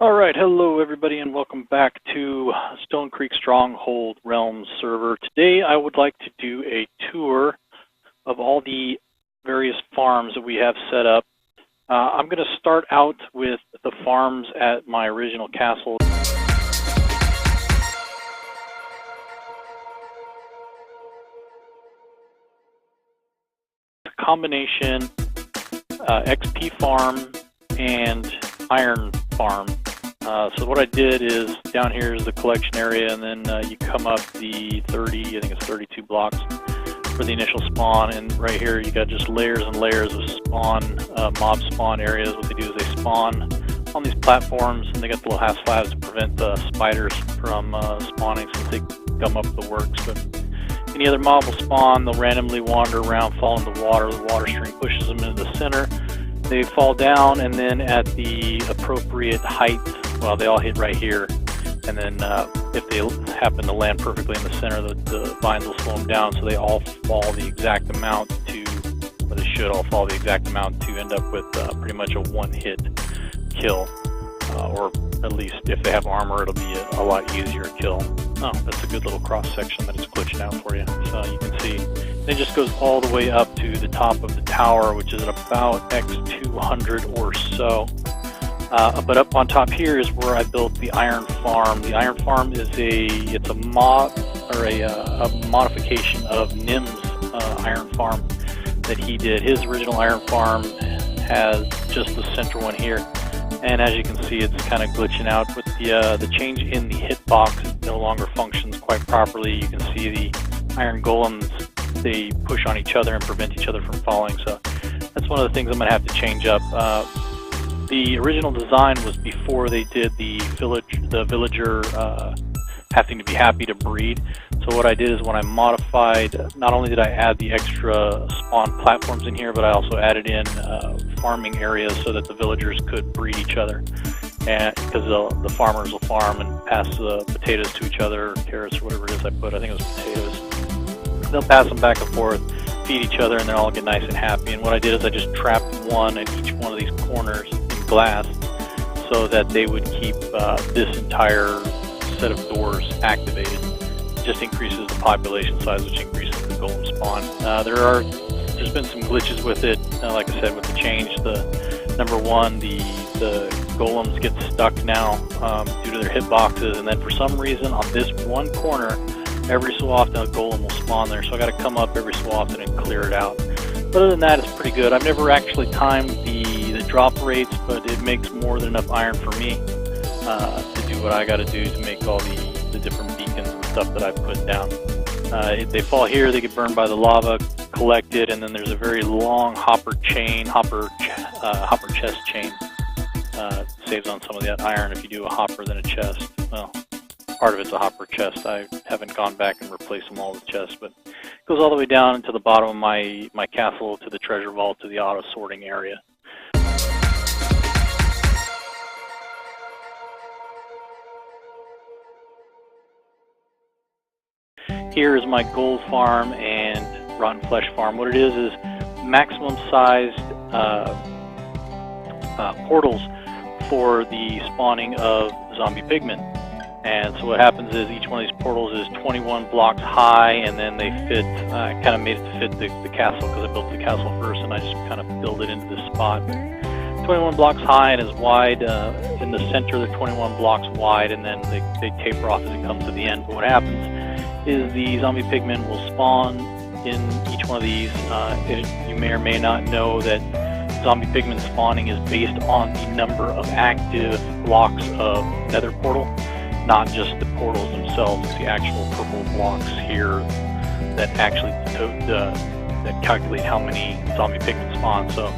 Alright, hello everybody and welcome back to Stonecreek Stronghold Realms server. Today I would like to do a tour of all the various farms that we have set up. I'm going to start out with the farms at my original castle. A combination XP farm and iron farm. So what I did is, down here is the collection area, and then you come up the 30, I think it's 32 blocks for the initial spawn, and right here you got just layers and layers of spawn, mob spawn areas. What they do is they spawn on these platforms, and they got the little half slabs to prevent the spiders from spawning since they gum up the works. But any other mob will spawn, they'll randomly wander around, fall in the water stream pushes them into the center. They fall down, and then at the appropriate height, well, they all hit right here, and then if they happen to land perfectly in the center, the vines will slow them down, so they all fall the exact amount to, or they should all fall the exact amount to end up with pretty much a one-hit kill, or at least if they have armor, it'll be a lot easier to kill. Oh, that's a good little cross-section that is glitching out for you. So you can see it just goes all the way up to the top of the tower, which is at about X200 or so. But up on top here is where I built the iron farm. The iron farm is a modification of Nim's iron farm that he did. His original iron farm has just the center one here, and as you can see, it's kind of glitching out with the change in the hitbox. It no longer functions quite properly. You can see the iron golems, they push on each other and prevent each other from falling. So that's one of the things I'm going to have to change up. The original design was before they did the villager having to be happy to breed. So what I did is when I modified, not only did I add the extra spawn platforms in here, but I also added in farming areas so that the villagers could breed each other. And because the farmers will farm and pass the potatoes to each other, or carrots, or whatever it is I put. I think it was potatoes. They'll pass them back and forth, feed each other, and they'll all get nice and happy. And what I did is I just trapped one at each one of these corners in glass so that they would keep this entire set of doors activated. It just increases the population size, which increases the golem spawn. There's been some glitches with it, like I said, with the change. Number one, the golems get stuck now due to their hitboxes, and then for some reason on this one corner, every so often a golem will spawn there, so I got to come up every so often and clear it out. But other than that, it's pretty good. I've never actually timed the drop rates, but it makes more than enough iron for me to do what I got to do to make all the different beacons and stuff that I put down. If they fall here, they get burned by the lava, collected, and then there's a very long hopper chest chain. Saves on some of that iron if you do a hopper than a chest. Well, part of it's a hopper chest. I haven't gone back and replaced them all with chests, but it goes all the way down into the bottom of my castle, to the treasure vault, to the auto sorting area. Here is my gold farm and rotten flesh farm. What it is maximum sized portals for the spawning of zombie pigmen. And so what happens is each one of these portals is 21 blocks high, and then they fit, I kind of made it to fit the castle because I built the castle first, and I just kind of built it into this spot. 21 blocks high and as wide. In the center they're 21 blocks wide, and then they taper off as it comes to the end. But what happens is the zombie pigmen will spawn in each one of these. You may or may not know that zombie pigmen spawning is based on the number of active blocks of nether portal, not just the portals themselves. It's the actual purple blocks here that actually that calculate how many zombie pigmen spawn. So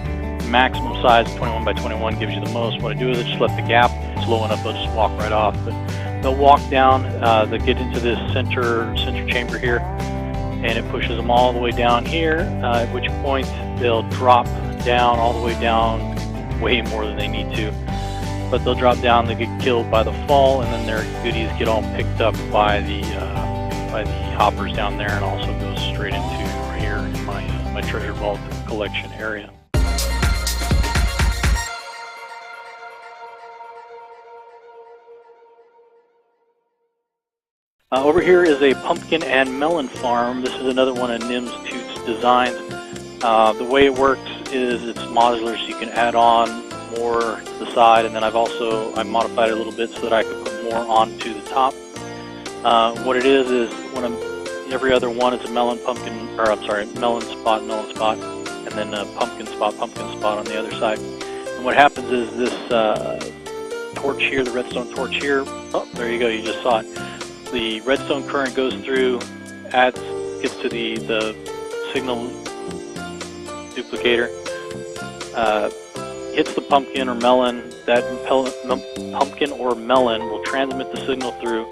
maximum size 21 by 21 gives you the most. What I do is I just let the gap, it's low enough they'll just walk right off. But they'll walk down, they get into this center chamber here, and it pushes them all the way down here, at which point they'll drop down all the way down, way more than they need to. But they'll drop down, they get killed by the fall, and then their goodies get all picked up by the hoppers down there, and also goes straight into right here in my treasure vault collection area. Over here is a pumpkin and melon farm. This is another one of Nim's Toots designs. The way it works is it's modular, so you can add on more to the side, and then I modified it a little bit so that I could put more onto the top. What it is when every other one is a melon spot, and then a pumpkin spot on the other side. And what happens is this torch here, the redstone torch here, oh, there you go, you just saw it. The redstone current goes through, gets to the signal duplicator, hits the pumpkin or melon. That pumpkin or melon will transmit the signal through,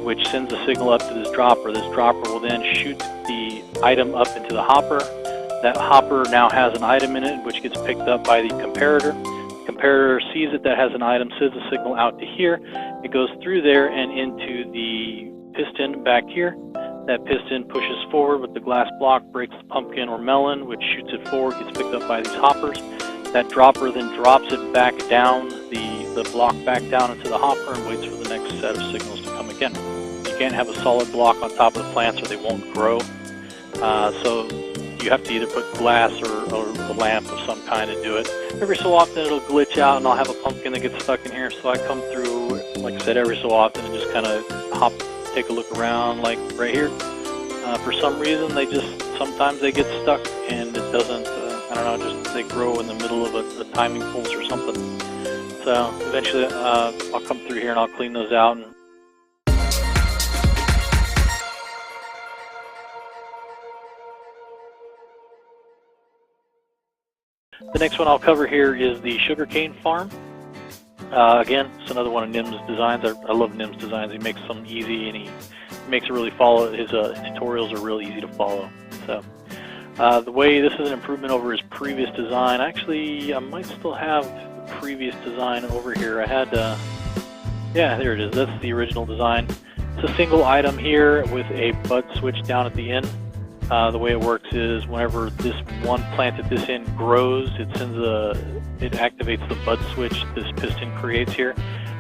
which sends the signal up to this dropper. This dropper will then shoot the item up into the hopper. That hopper now has an item in it, which gets picked up by the comparator. The comparator sees it, that has an item, sends the signal out to here. It goes through there and into the piston back here. That piston pushes forward with the glass block, breaks the pumpkin or melon, which shoots it forward, gets picked up by these hoppers. That dropper then drops it back down, the block back down into the hopper, and waits for the next set of signals to come again. You can't have a solid block on top of the plants or they won't grow. So you have to either put glass or a lamp of some kind to do it. Every so often it'll glitch out and I'll have a pumpkin that gets stuck in here, so I come through, like I said, every so often and just kind of take a look around, like right here. For some reason sometimes they get stuck and it doesn't, I don't know, just they grow in the middle of a timing pulse or something. So eventually I'll come through here and I'll clean those out. And the next one I'll cover here is the sugarcane farm. Again, it's another one of Nim's designs. I love Nim's designs. He makes them easy, and he makes it really follow. His tutorials are real easy to follow. So the way this is an improvement over his previous design. Actually, I might still have the previous design over here. I had, yeah, there it is. That's the original design. It's a single item here with a bud switch down at the end. The way it works is whenever this one plant at this end grows, it activates the bud switch this piston creates here,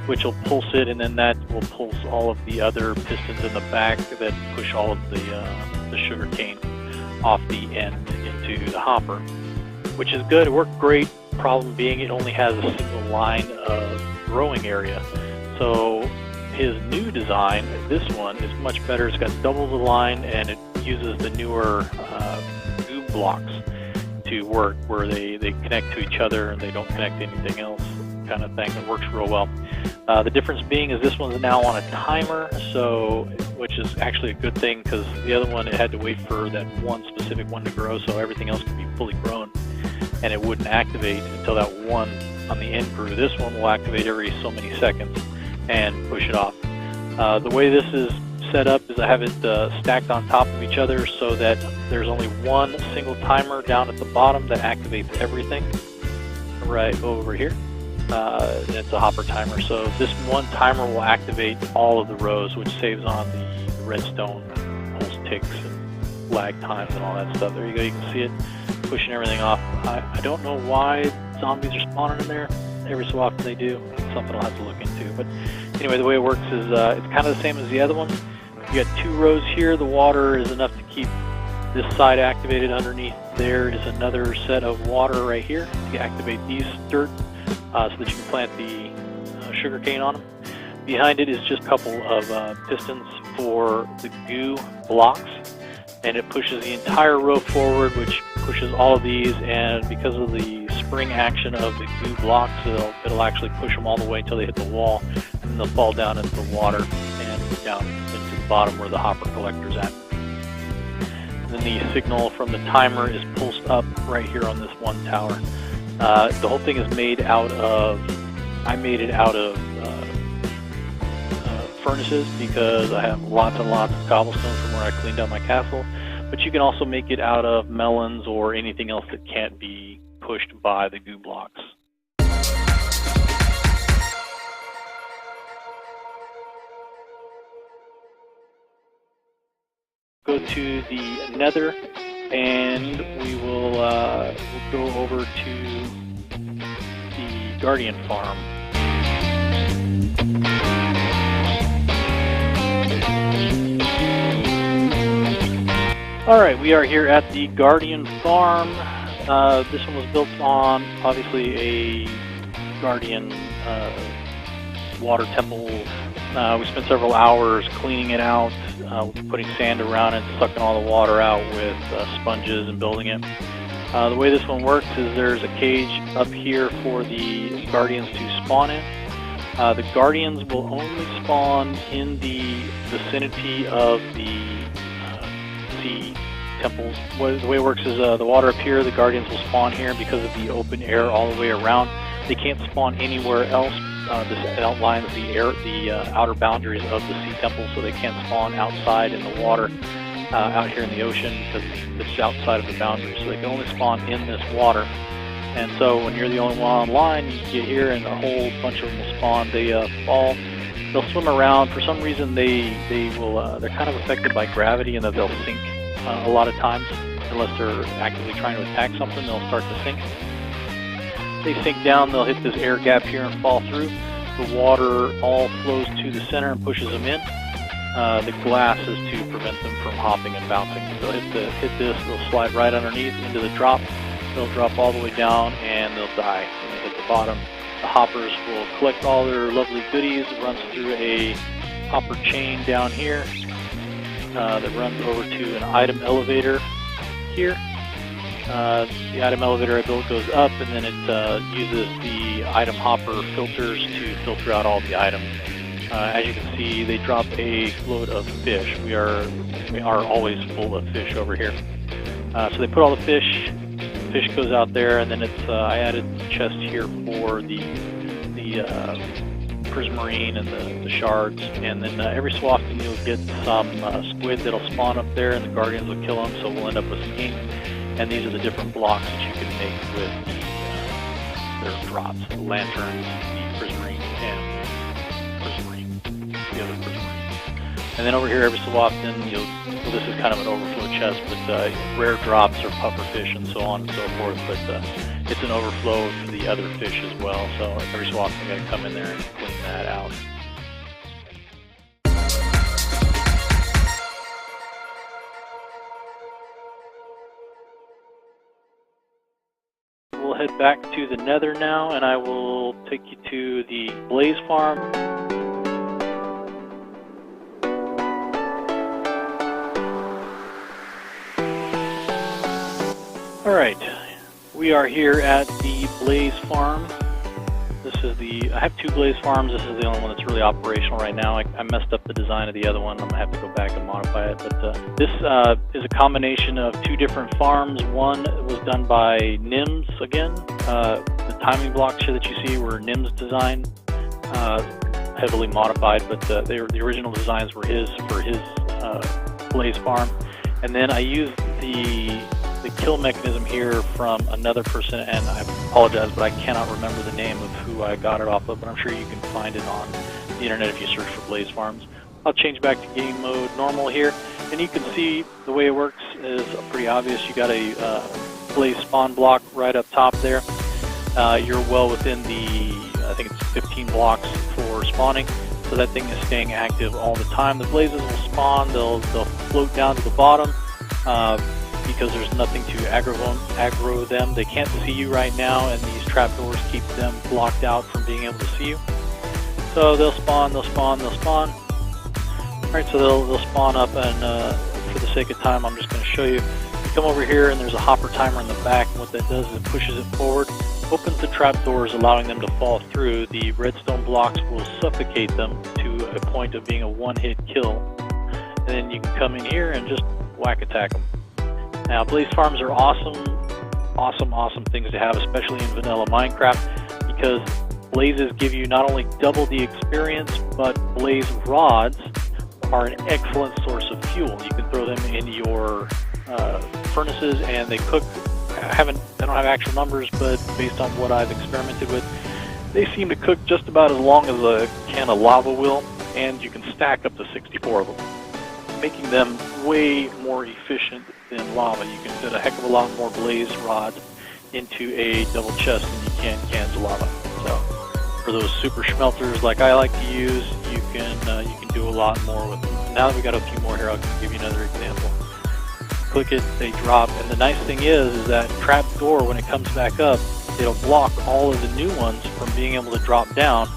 which will pulse it, and then that will pulse all of the other pistons in the back that push all of the sugar cane off the end into the hopper, which is good. It worked great. Problem being, it only has a single line of growing area. So his new design, this one, is much better. It's got double the line, and it uses the newer goo blocks to work, where they connect to each other and they don't connect to anything else, kind of thing. It works real well. The difference being is this one's now on a timer, which is actually a good thing, because the other one, it had to wait for that one specific one to grow, so everything else could be fully grown, and it wouldn't activate until that one on the end grew. This one will activate every so many seconds and push it off. The way this is set up is I have it stacked on top of each other so that there's only one single timer down at the bottom that activates everything right over here. It's a hopper timer, so this one timer will activate all of the rows, which saves on the redstone pulse ticks and lag times and all that stuff. There you go, you can see it pushing everything off. I don't know why zombies are spawning in there. Every so often they do. It's something I'll have to look into. But anyway, the way it works is it's kind of the same as the other one. You got two rows here. The water is enough to keep this side activated. Underneath there is another set of water right here to activate these dirt so that you can plant the sugar cane on them. Behind it is just a couple of pistons for the goo blocks, and it pushes the entire row forward, which pushes all of these, and because of the spring action of the goo blocks, it'll actually push them all the way until they hit the wall, and they'll fall down into the water and down into the bottom where the hopper collector's at. And then the signal from the timer is pulsed up right here on this one tower. The whole thing is made out of, I made it out of furnaces, because I have lots and lots of cobblestone from where I cleaned out my castle. But you can also make it out of melons or anything else that can't be pushed by the goo blocks. Go to the nether, and we will go over to the guardian farm. Alright, we are here at the Guardian Farm. This one was built on, obviously, a Guardian water temple. We spent several hours cleaning it out, putting sand around it, sucking all the water out with sponges and building it. The way this one works is there's a cage up here for the Guardians to spawn in. The Guardians will only spawn in the vicinity of the sea temples. The way it works is the water up here, the Guardians will spawn here because of the open air all the way around. They can't spawn anywhere else. This outlines the outer boundaries of the sea temple, so they can't spawn outside in the water out here in the ocean because it's outside of the boundary. So they can only spawn in this water. And so when you're the only one online, you get here and a whole bunch of them will spawn. They fall. They'll swim around. For some reason, they're kind of affected by gravity, and that they'll sink a lot of times. Unless they're actively trying to attack something, they'll start to sink. They sink down, they'll hit this air gap here and fall through. The water all flows to the center and pushes them in. The glass is to prevent them from hopping and bouncing. They'll hit this, they'll slide right underneath into the drop. They'll drop all the way down and they'll die when they hit the bottom. The hoppers will collect all their lovely goodies. It runs through a hopper chain down here that runs over to an item elevator here. The item elevator I built goes up, and then it uses the item hopper filters to filter out all the items. As you can see, they drop a load of fish. We are always full of fish over here. So they put all the fish. Fish goes out there, and then it's I added the chest here for the prismarine and the shards, and then every so often you'll get some squid that'll spawn up there, and the Guardians will kill them, so we'll end up with some ink. And these are the different blocks that you can make with their drops: the lanterns, the prismarine, and the other prismarine. And then over here, every so often, this is kind of an overflow chest, but rare drops or pufferfish and so on and so forth. But it's an overflow of the other fish as well. So every so often, I'm going to come in there and clean that out. We'll head back to the Nether now, and I will take you to the Blaze Farm. Alright, we are here at the Blaze Farm. I have two Blaze Farms. This is the only one that's really operational right now. I messed up the design of the other one. I'm going to have to go back and modify it. But this is a combination of two different farms. One was done by Nims again. The timing blocks here that you see were Nims' design, heavily modified, but the original designs were his for his Blaze Farm. And then I used the kill mechanism here from another person, and I apologize, but I cannot remember the name of who I got it off of, but I'm sure you can find it on the internet if you search for Blaze Farms. I'll change back to game mode normal here, and you can see the way it works is pretty obvious. You got a Blaze spawn block right up top there. You're well within the, I think it's 15 blocks for spawning, so that thing is staying active all the time. The blazes will spawn, they'll float down to the bottom, because there's nothing to aggro them. They can't see you right now, and these trapdoors keep them blocked out from being able to see you. So they'll spawn, they'll spawn, they'll spawn. Alright, so they'll spawn up, and for the sake of time, I'm just going to show you. You come over here, and there's a hopper timer in the back, and what that does is it pushes it forward, opens the trapdoors, allowing them to fall through. The redstone blocks will suffocate them to a point of being a one-hit kill. And then you can come in here and just whack attack them. Now, Blaze Farms are awesome things to have, especially in vanilla Minecraft, because blazes give you not only double the experience, but blaze rods are an excellent source of fuel. You can throw them in your furnaces, and they cook. I don't have actual numbers, but based on what I've experimented with, they seem to cook just about as long as a can of lava will, and you can stack up to 64 of them, making them way more efficient than lava. You can fit a heck of a lot more blaze rods into a double chest than you can cans of lava. So for those super schmelters like I like to use, you can do a lot more with them. Now that we got a few more here, I'll give you another example. click it, they drop. And the nice thing is that trap door, when it comes back up, it'll block all of the new ones from being able to drop down.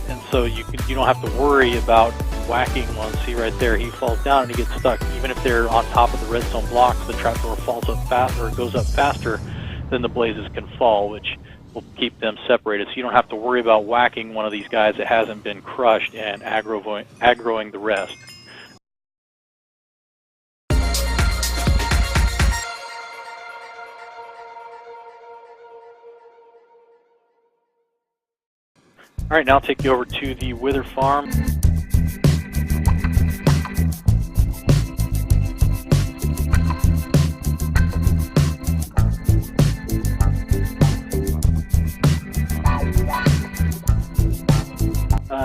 And so you don't have to worry about whacking one. See right there, he falls down and he gets stuck. Even if they're on top of the redstone blocks, the trapdoor falls up faster, or goes up faster than the blazes can fall, which will keep them separated. So you don't have to worry about whacking one of these guys that hasn't been crushed and aggroing the rest. All right, now I'll take you over to the Wither farm.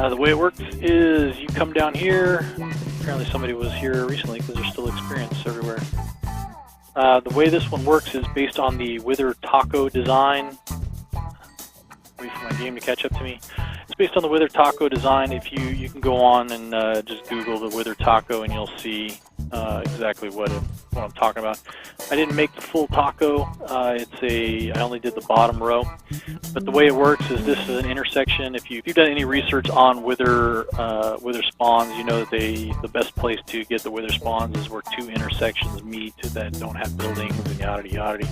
The way it works is you come down here. Apparently somebody was here recently because there's still experience everywhere. The way this one works is based on the Wither taco design. Wait for my game to catch up to me. It's based on the Wither taco design. If you can go on and just Google the Wither taco and you'll see exactly what I'm talking about. I didn't make the full taco. I only did the bottom row. But the way it works is this is an intersection. If you've done any research on Wither spawns, you know that the best place to get the Wither spawns is where two intersections meet that don't have buildings and yada yada.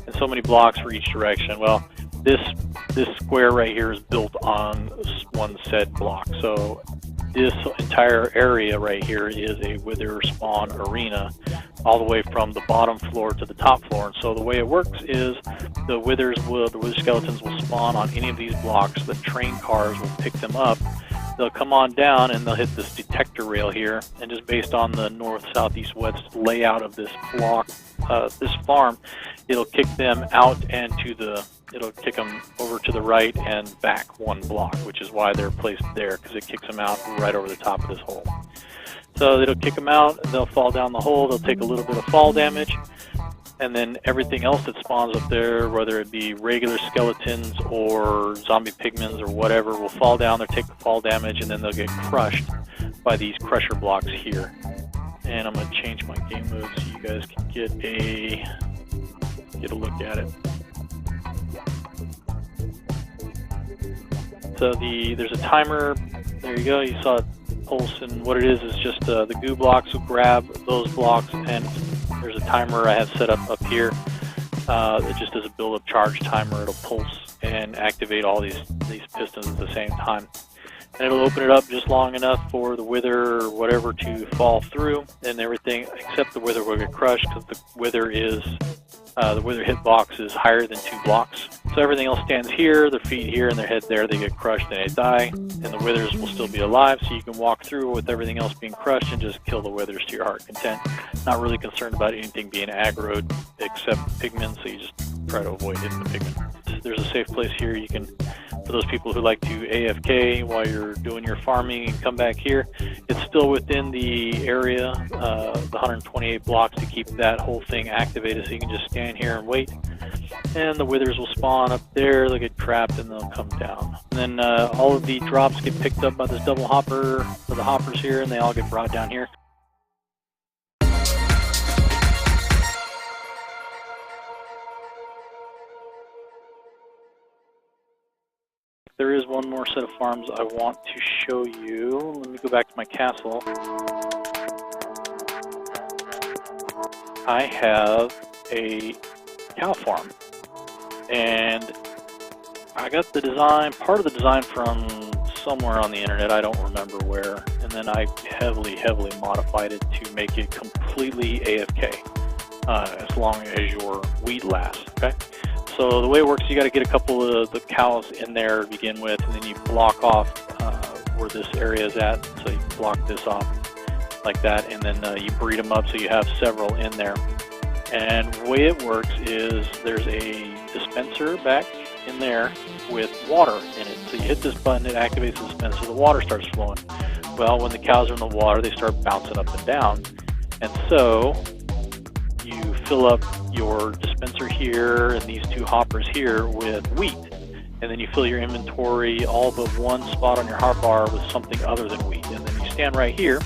And so many blocks for each direction. Well, this square right here is built on one said block. So this entire area right here is a Wither spawn arena, all the way from the bottom floor to the top floor. And so the way it works is the Wither skeletons will spawn on any of these blocks. The train cars will pick them up. They'll come on down and they'll hit this detector rail here, and just based on the north, south, east, west layout of this block, this farm, it'll kick them out and it'll kick them over to the right and back one block, which is why they're placed there, because it kicks them out right over the top of this hole. So it'll kick them out, they'll fall down the hole, they'll take a little bit of fall damage, and then everything else that spawns up there, whether it be regular skeletons or zombie pigments or whatever, will fall down, they'll take the fall damage, and then they'll get crushed by these crusher blocks here. And I'm going to change my game mode so you guys can get a look at it. So there's a timer. There you go. You saw it pulse, and what it is just the goo blocks will grab those blocks, and there's a timer I have set up here. It just does a build-up charge timer. It'll pulse and activate all these pistons at the same time. And it'll open it up just long enough for the Wither or whatever to fall through, and everything except the Wither will get crushed, because the Wither hitbox is higher than 2 blocks. So everything else stands here, their feet here and their head there. They get crushed and they die, and the Withers will still be alive, so you can walk through with everything else being crushed and just kill the Withers to your heart's content. Not really concerned about anything being aggroed except pigments, so you just try to avoid hitting the pigment. There's a safe place here. You can, for those people who like to AFK while you're doing your farming and come back here, it's still within the area, the 128 blocks to keep that whole thing activated, so you can just stand here and wait. And the Withers will spawn up there, they'll get trapped, and they'll come down. And then all of the drops get picked up by this double hopper, for the hoppers here, and they all get brought down here. There is one more set of farms I want to show you. Let me go back to my castle. I have a cow farm, and I got the design, part of the design from somewhere on the internet, I don't remember where, and then I heavily modified it to make it completely AFK, as long as your wheat lasts, okay? So the way it works, you got to get a couple of the cows in there to begin with, and then you block off where this area is at. So you block this off like that, and then you breed them up so you have several in there. And the way it works is there's a dispenser back in there with water in it. So you hit this button, it activates the dispenser, the water starts flowing. Well, when the cows are in the water, they start bouncing up and down. And so you fill up your dispenser here and these 2 hoppers here with wheat. And then you fill your inventory all but one spot on your hotbar with something other than wheat. And then you stand right here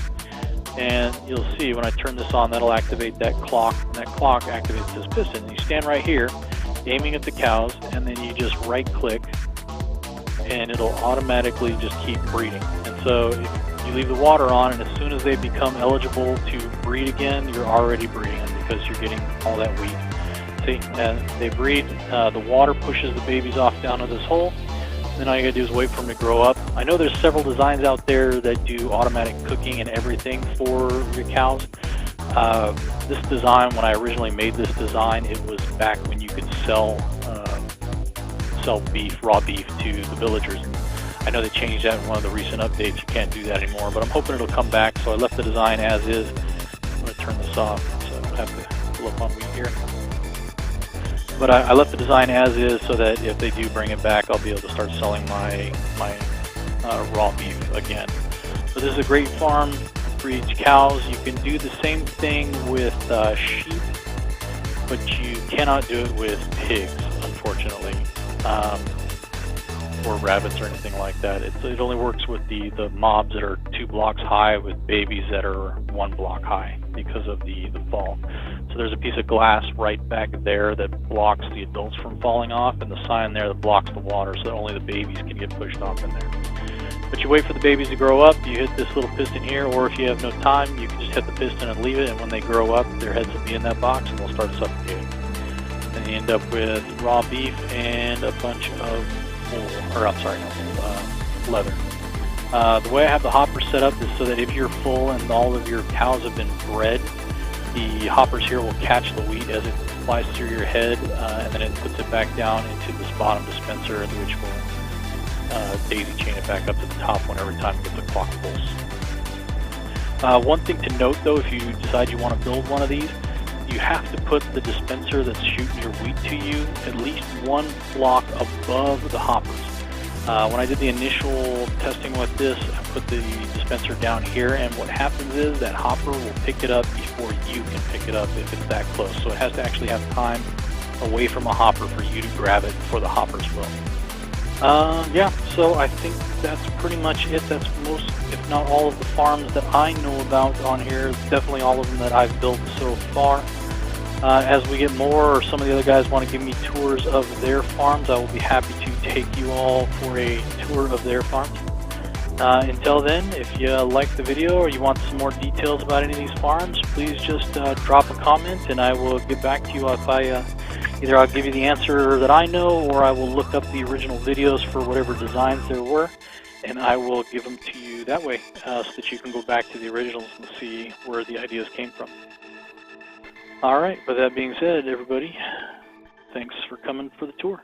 And you'll see when I turn this on, that'll activate that clock, and that clock activates this piston. You stand right here, aiming at the cows, and then you just right-click, and it'll automatically just keep breeding. And so if you leave the water on, and as soon as they become eligible to breed again, you're already breeding them because you're getting all that wheat. See, and they breed, the water pushes the babies off down to this hole. Then all you gotta do is wait for them to grow up. I know there's several designs out there that do automatic cooking and everything for your cows. This design, when I originally made this design, it was back when you could sell beef, raw beef, to the villagers. I know they changed that in one of the recent updates. You can't do that anymore, but I'm hoping it'll come back. So I left the design as is. I'm gonna turn this off, so I don't have to pull up on wheat here. But I left the design as is so that if they do bring it back, I'll be able to start selling my raw beef again. So this is a great farm, breeds cows. You can do the same thing with sheep, but you cannot do it with pigs, unfortunately, or rabbits or anything like that. It only works with the mobs that are 2 blocks high with babies that are 1 block high because of the fall. So there's a piece of glass right back there that blocks the adults from falling off, and the sign there that blocks the water so that only the babies can get pushed off in there. But you wait for the babies to grow up, you hit this little piston here, or if you have no time, you can just hit the piston and leave it, and when they grow up, their heads will be in that box and they'll start suffocating. Then you end up with raw beef and a bunch of leather. The way I have the hopper set up is so that if you're full and all of your cows have been bred, the hoppers here will catch the wheat as it flies through your head, and then it puts it back down into this bottom dispenser, which will daisy chain it back up to the top every time you get the clock pulse. One thing to note though, if you decide you want to build one of these, you have to put the dispenser that's shooting your wheat to you at least 1 block above the hoppers. When I did the initial testing with this, I put the dispenser down here, and what happens is that hopper will pick it up before you can pick it up if it's that close. So it has to actually have time away from a hopper for you to grab it before the hoppers will. Yeah, so I think that's pretty much it. That's most, if not all, of the farms that I know about on here. Definitely all of them that I've built so far. As we get more, or some of the other guys want to give me tours of their farms, I will be happy to take you all for a tour of their farms. Until then, if you like the video or you want some more details about any of these farms, please just drop a comment and I will get back to you. If either I'll give you the answer that I know, or I will look up the original videos for whatever designs there were, and I will give them to you that way, so that you can go back to the originals and see where the ideas came from. Alright, with that being said, everybody, thanks for coming for the tour.